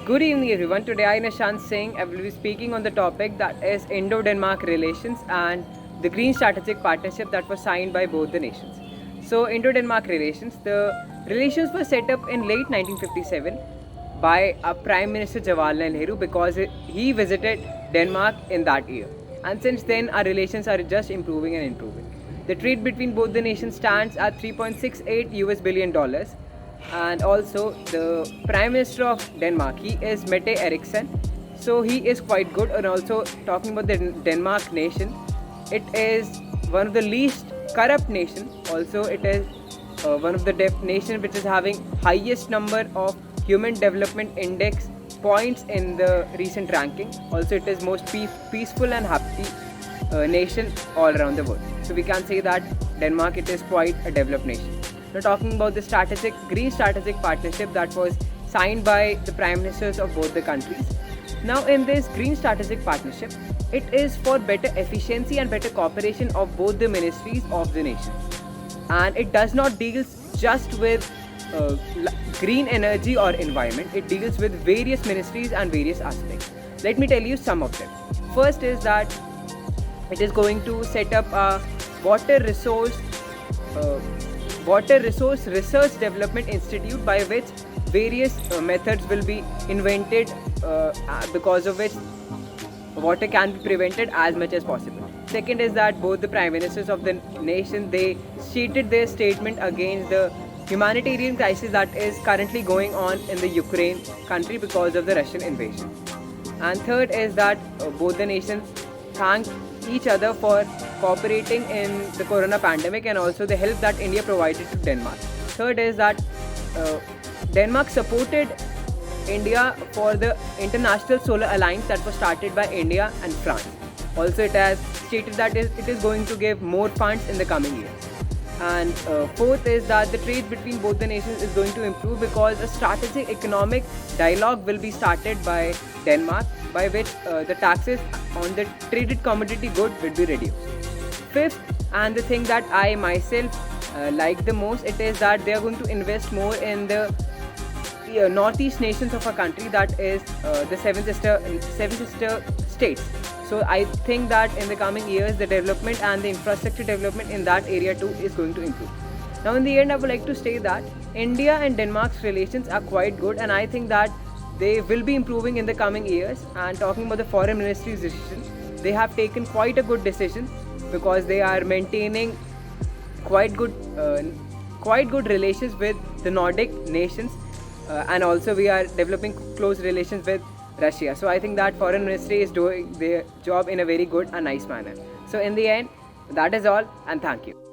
Good evening everyone. Today I, Nishant Singh, I will be speaking on the topic that is Indo-Denmark relations and the Green Strategic Partnership that was signed by both the nations. So Indo-Denmark relations, the relations were set up in late 1957 by Prime Minister Jawaharlal Nehru because he visited Denmark in that year. And since then our relations are just improving and improving. The trade between both the nations stands at $3.68 billion, and also the Prime Minister of Denmark, he is Mette Eriksen, so he is quite good. And also talking about the Denmark nation, it is one of the least corrupt nation. Also it is one of the nation which is having highest number of human development index points in the recent ranking. Also it is most peaceful and happy nation all around the world. So we can say that Denmark, it is quite a developed nation. Now talking about the Green Strategic Partnership that was signed by the Prime Ministers of both the countries. Now in this Green Strategic Partnership, it is for better efficiency and better cooperation of both the ministries of the nation. And it does not deal just with green energy or environment, it deals with various ministries and various aspects. Let me tell you some of them. First is that it is going to set up a water resource research development institute by which various methods will be invented because of which water can be prevented as much as possible. Second is that both the prime ministers of the nation, they stated their statement against the humanitarian crisis that is currently going on in the Ukraine country because of the Russian invasion. And third is that both the nations thank each other for cooperating in the corona pandemic and also the help that India provided to Denmark. Third is that Denmark supported India for the International Solar Alliance that was started by India and France. Also it has stated that it is going to give more funds in the coming years. And fourth is that the trade between both the nations is going to improve because a strategic economic dialogue will be started by Denmark, by which the taxes on the traded commodity good will be reduced. Fifth, and the thing that I myself like the most, it is that they are going to invest more in the northeast nations of our country, that is the seven sister states. So I think that in the coming years the development and the infrastructure development in that area too is going to improve. Now in the end I would like to say that India and Denmark's relations are quite good, and I think that they will be improving in the coming years. And talking about the foreign ministry's decision, they have taken quite a good decision because they are maintaining quite good relations with the Nordic nations, and also we are developing close relations with Russia. So I think that foreign ministry is doing their job in a very good and nice manner. So in the end, that is all, and thank you.